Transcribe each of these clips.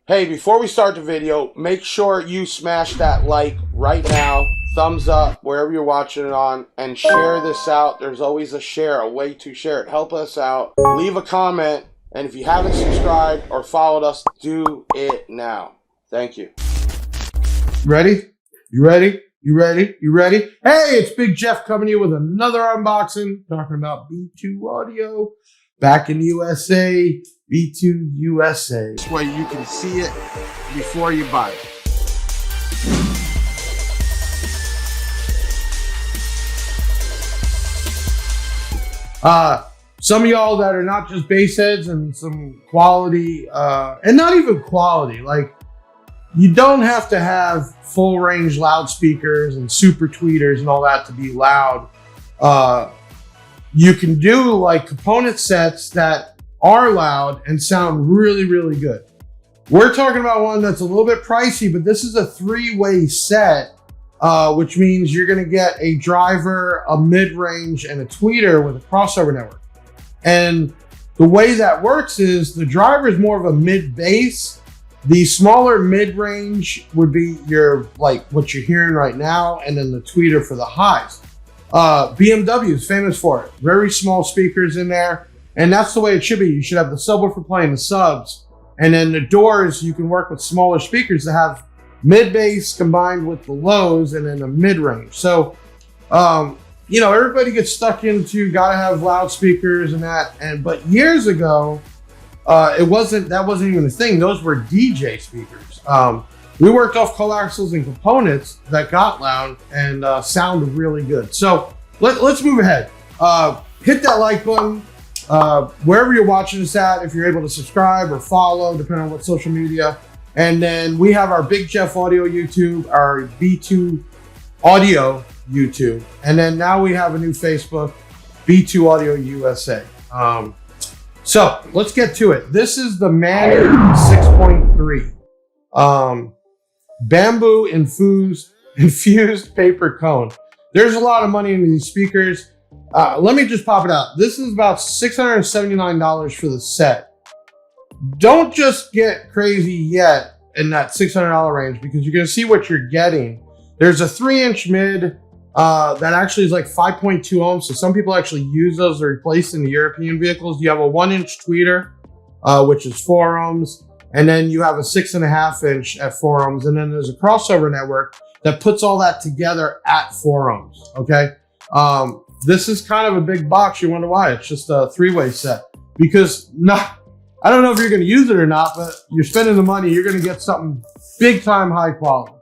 Hey, before we start the video, make sure you smash that like right now, thumbs up wherever you're watching it on, and share this out. There's always a share, a way to share it. Help us out. Leave a comment, and if you haven't subscribed or followed us, do it now. Thank you. Ready? You ready? You ready? You ready? Hey, it's Big Jeff coming to you with another unboxing, talking about B2 audio. Back in the USA, B2 USA. This way you can see it before you buy it. Some of y'all that are not just bass heads and some quality, and not even quality, like you don't have to have full range loudspeakers and super tweeters and all that to be loud. You can do like component sets that are loud and sound really, really good. We're talking about one that's a little bit pricey, but this is a three-way set, which means you're gonna get a driver, a mid-range, and a tweeter with a crossover network. And the way that works is the driver is more of a mid-bass. The smaller mid-range would be your, like what you're hearing right now, and then the tweeter for the highs. BMW is famous for it. Very small speakers in there, and that's the way it should be. You should have the subwoofer playing the subs, and then the doors, you can work with smaller speakers that have mid-bass combined with the lows and then a mid-range. So, you know, everybody gets stuck into gotta have loudspeakers and that, but years ago, that wasn't even a thing. Those were DJ speakers. We worked off coaxials and components that got loud and sounded really good. So let's move ahead. Hit that like button wherever you're watching this at, if you're able to subscribe or follow, depending on what social media. And then we have our Big Jeff Audio YouTube, our B2 Audio YouTube. And then now we have a new Facebook, B2 Audio USA. So let's get to it. This is the Mani-6.3. Bamboo infused paper cone. There's a lot of money in these speakers. Let me just pop it out. This is about $679 for the set. Don't just get crazy yet in that $600 range, because you're going to see what you're getting. There's a 3-inch mid that actually is like 5.2 ohms. So some people actually use those to replace in the European vehicles. You have a 1-inch tweeter, which is 4 ohms. And then you have a 6.5-inch at 4 ohms. And then there's a crossover network that puts all that together at 4 ohms. Okay. This is kind of a big box. You wonder why. It's just a 3-way set, because I don't know if you're going to use it or not, but you're spending the money. You're going to get something big time high quality.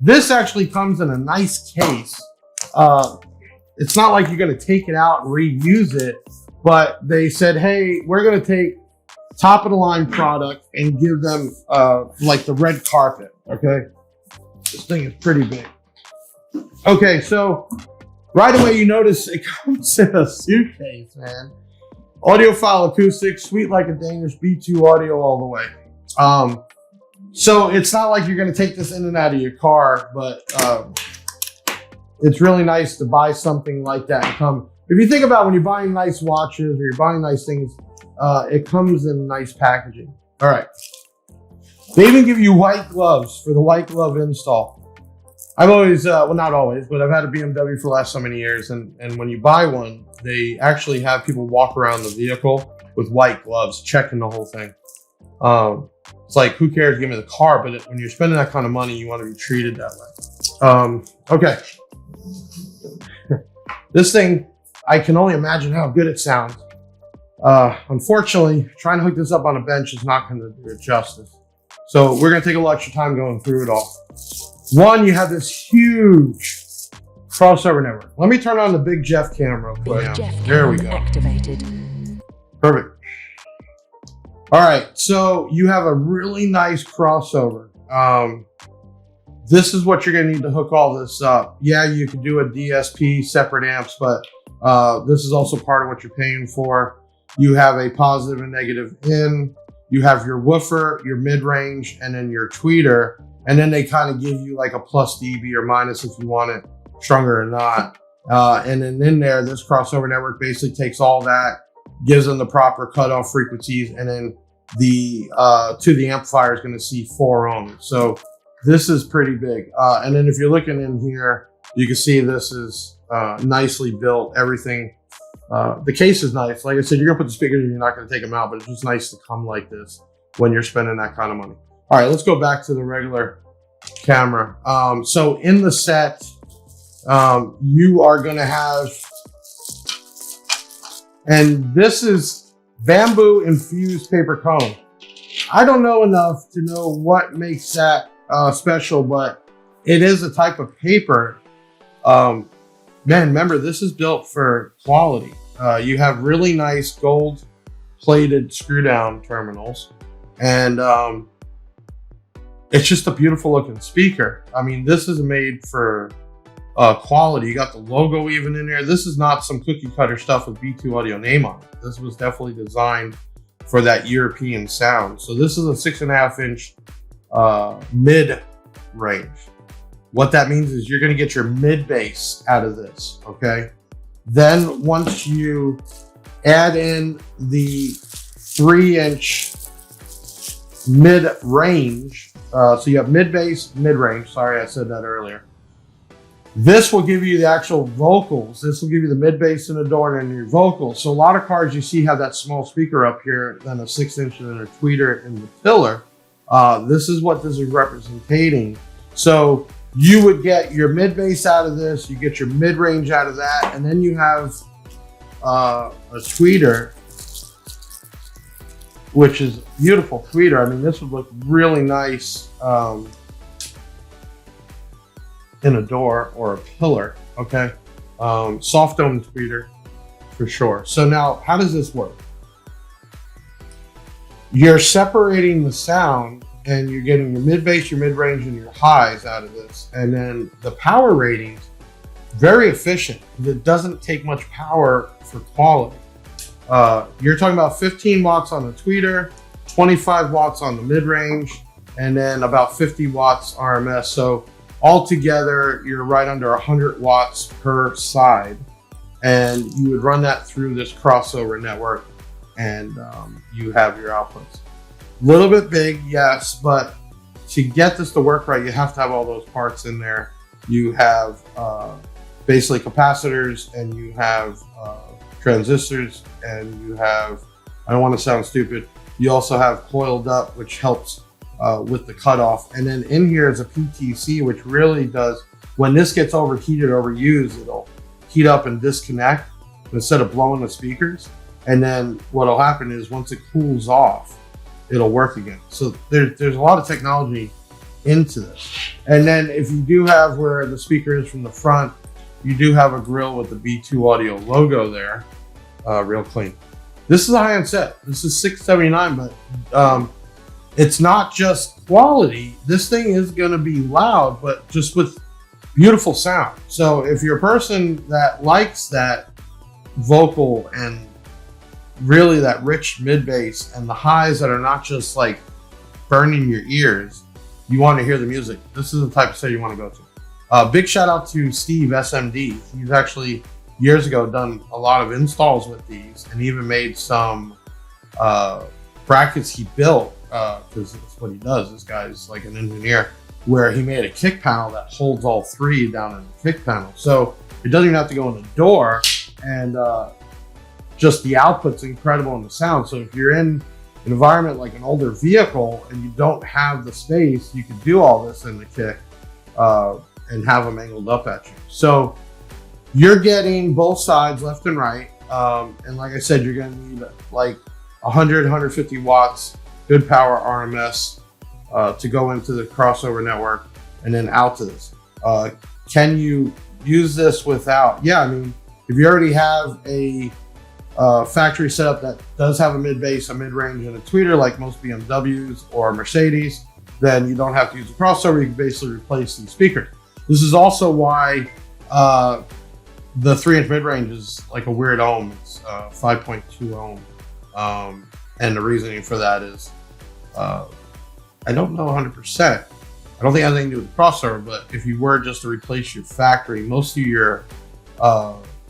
This actually comes in a nice case. It's not like you're going to take it out and reuse it, but they said, hey, we're going to take top of the line product and give them like the red carpet. Okay, this thing is pretty big. Okay, so right away you notice it comes in a suitcase, man. Audiophile acoustics, sweet like a Danish, B2 audio all the way. So it's not like you're going to take this in and out of your car, but it's really nice to buy something like that and come. If you think about when you're buying nice watches or you're buying nice things, it comes in nice packaging. All right. They even give you white gloves for the white glove install. I've always, well, not always, but I've had a BMW for the last so many years. And when you buy one, they actually have people walk around the vehicle with white gloves, checking the whole thing. It's like, who cares? Give me the car. But when you're spending that kind of money, you want to be treated that way. Okay. This thing, I can only imagine how good it sounds. Unfortunately, trying to hook this up on a bench is not going to do it justice. So we're going to take a little extra time going through it all. One, you have this huge crossover network. Let me turn on the Big Jeff camera. There we go. Activated. Perfect. All right, so you have a really nice crossover. This is what you're going to need to hook all this up. Yeah, you could do a DSP, separate amps, but this is also part of what you're paying for. You have a positive and negative in. You have your woofer, your mid-range, and then your tweeter. And then they kind of give you like a plus dB or minus if you want it stronger or not. And then in there, this crossover network basically takes all that, gives them the proper cutoff frequencies, and then the to the amplifier is going to see 4 ohms. So this is pretty big. And then if you're looking in here, you can see this is nicely built. Everything. The case is nice. Like I said, you're gonna put the speakers in, you're not gonna take them out, but it's just nice to come like this when you're spending that kind of money. All right, let's go back to the regular camera. So in the set, you are gonna have, and this is bamboo infused paper cone. I don't know enough to know what makes that special, but it is a type of paper. Man, remember, this is built for quality. You have really nice gold plated screw down terminals, and it's just a beautiful looking speaker. I mean, this is made for quality. You got the logo even in there. This is not some cookie cutter stuff with B2 Audio name on it. This was definitely designed for that European sound. So this is a 6.5 inch mid range. What that means is you're going to get your mid bass out of this. Okay. Then once you add in the 3-inch mid range, so you have mid bass, mid range. Sorry, I said that earlier. This will give you the actual vocals. This will give you the mid bass in the door and your vocals. So a lot of cars you see have that small speaker up here, then a 6-inch and a tweeter in the pillar. This is what this is representing. So you would get your mid bass out of this, you get your mid range out of that, and then you have a tweeter, which is a beautiful tweeter. I mean, this would look really nice in a door or a pillar. Okay, soft dome tweeter for sure. So now, how does this work? You're separating the sound, and you're getting your mid bass, your mid range, and your highs out of this. And then the power ratings, very efficient. It doesn't take much power for quality. You're talking about 15 watts on the tweeter, 25 watts on the mid range, and then about 50 watts RMS. So altogether, you're right under 100 watts per side. And you would run that through this crossover network, and you have your outputs. Little bit big, yes, but to get this to work right, you have to have all those parts in there. You have basically capacitors, and you have transistors, and you have, I don't want to sound stupid, you also have coiled up, which helps with the cutoff. And then in here is a PTC, which really does, when this gets overheated, overused, it'll heat up and disconnect instead of blowing the speakers. And then what'll happen is once it cools off, it'll work again. So there's a lot of technology into this. And then if you do have where the speaker is from the front, you do have a grill with the B2 Audio logo there, real clean. This is a high-end set. This is $679, but it's not just quality. This thing is going to be loud, but just with beautiful sound. So if you're a person that likes that vocal and really that rich mid bass and the highs that are not just like burning your ears, you want to hear the music, this is the type of set you want to go to. Big shout out to Steve SMD. He's actually years ago done a lot of installs with these, and even made some brackets he built, because that's what he does. This guy's like an engineer, where he made a kick panel that holds all three down in the kick panel. So it doesn't even have to go in the door, and just the output's incredible in the sound. So if you're in an environment like an older vehicle and you don't have the space, you can do all this in the kick and have them angled up at you. So you're getting both sides, left and right. And like I said, you're gonna need like 100, 150 watts, good power RMS to go into the crossover network and then out to this. Can you use this without? Yeah, I mean, if you already have a factory setup that does have a mid bass, a mid range, and a tweeter like most BMWs or Mercedes, then you don't have to use a crossover. You can basically replace these speakers. This is also why the 3-inch mid range is like a weird ohm. It's 5.2 ohm. And the reasoning for that is, I don't know 100%. I don't think it has anything to do with the crossover, but if you were just to replace your factory, most of your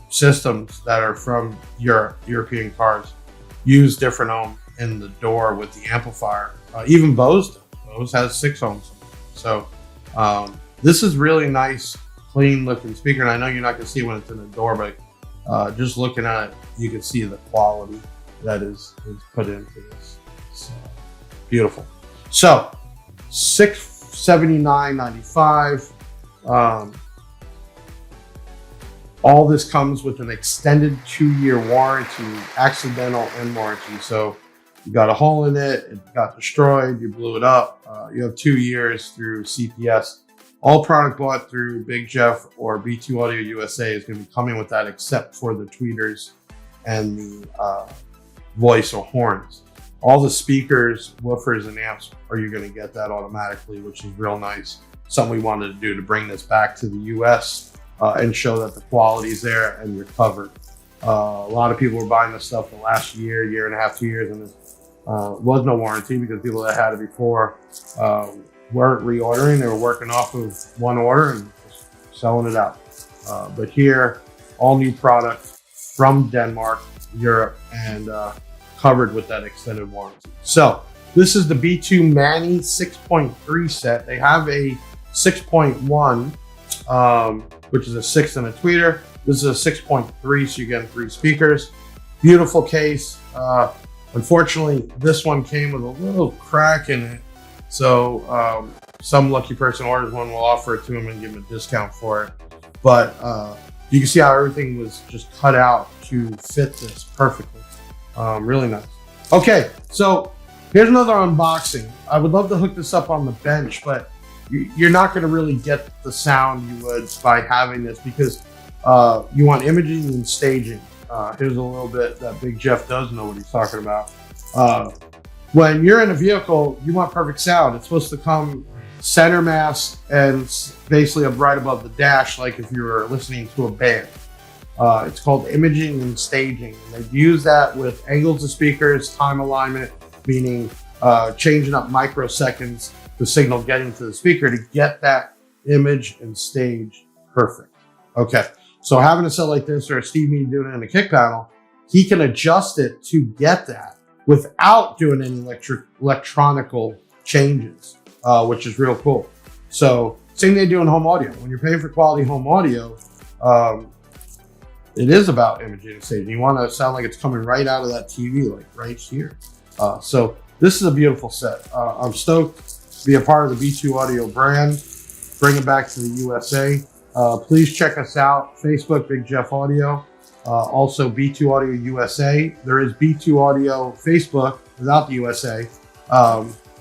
systems that are from European cars use different ohm in the door with the amplifier. Even Bose has 6 ohms. So this is really nice, clean looking speaker. And I know you're not going to see it when it's in the door, but just looking at it, you can see the quality that is put into this. It's beautiful. So $679.95. All this comes with an extended 2-year warranty, accidental and warranty. So you got a hole in it, it got destroyed, you blew it up. You have 2 years through CPS. All product bought through Big Jeff or B2 Audio USA is going to be coming with that, except for the tweeters and the voice or horns. All the speakers, woofers, and amps, are you going to get that automatically, which is real nice. Something we wanted to do to bring this back to the US and show that the quality is there and you're covered. A lot of people were buying this stuff the last year and a half, 2 years, and there was no warranty because people that had it before weren't reordering. They were working off of one order and just selling it out. But here, all new product from Denmark, Europe, and covered with that extended warranty. So this is the B2 Mani-6.3 set. They have a 6.1, which is a 6 and a tweeter. This is a 6.3, so you're getting 3 speakers. Beautiful case. Unfortunately, this one came with a little crack in it. So some lucky person orders one, we'll offer it to them and give them a discount for it. But you can see how everything was just cut out to fit this perfectly. Really nice. Okay, so here's another unboxing. I would love to hook this up on the bench, but you're not going to really get the sound you would by having this because you want imaging and staging. Here's a little bit that Big Jeff does know what he's talking about. When you're in a vehicle, you want perfect sound. It's supposed to come center mass and basically up right above the dash, like if you were listening to a band. It's called imaging and staging. And they use that with angles of speakers, time alignment, meaning changing up microseconds, the signal getting to the speaker to get that image and stage perfect. Okay, so having a set like this or a Steve Me doing it in a kick panel, he can adjust it to get that without doing any electronical changes, which is real cool. So same thing they do in home audio. When you're paying for quality home audio, it is about imaging and staging. You want to sound like it's coming right out of that TV, like right here. So this is a beautiful set. I'm stoked to be a part of the B2 Audio brand, bring it back to the USA. Please check us out, Facebook, Big Jeff Audio, also B2 Audio USA. There is B2 Audio Facebook without the USA,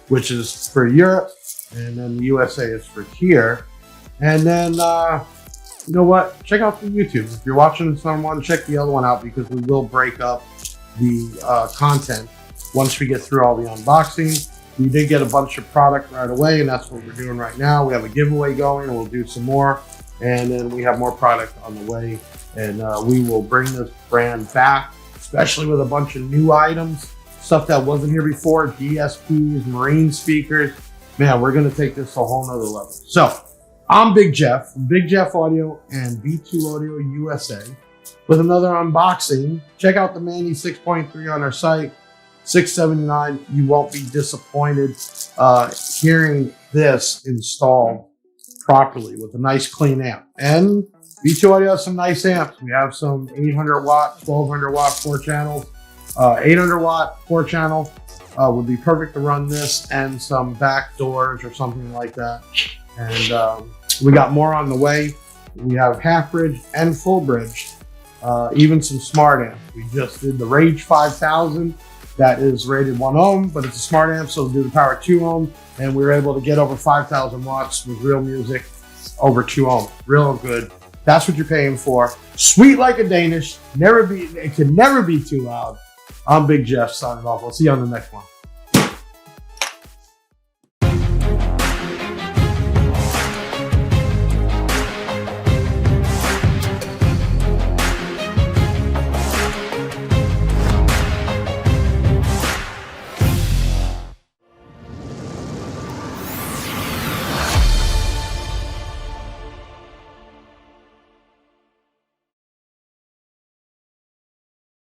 which is for Europe, and then the USA is for here. And then, you know what? Check out the YouTube. If you're watching this one, check the other one out because we will break up the content once we get through all the unboxing. We did get a bunch of product right away, and that's what we're doing right now. We have a giveaway going, and we'll do some more. And then we have more product on the way, and we will bring this brand back, especially with a bunch of new items, stuff that wasn't here before, DSPs, marine speakers. Man, we're going to take this to a whole nother level. So I'm Big Jeff from Big Jeff Audio and B2 Audio USA with another unboxing. Check out the Mani-6.3 on our site, $679. You won't be disappointed hearing this installed properly with a nice clean amp. And B2 Audio has some nice amps. We have some 800 watt, 1200 watt, 4 channels, 800 watt, 4 channel would be perfect to run this, and some back doors or something like that. And we got more on the way. We have half bridge and full bridge, even some smart amps. We just did the Rage 5000. That is rated 1 ohm, but it's a smart amp, so it'll do the power 2 ohm. And we were able to get over 5,000 watts with real music over 2 ohm. Real good. That's what you're paying for. Sweet like a Danish. It can never be too loud. I'm Big Jeff signing off. I'll see you on the next one.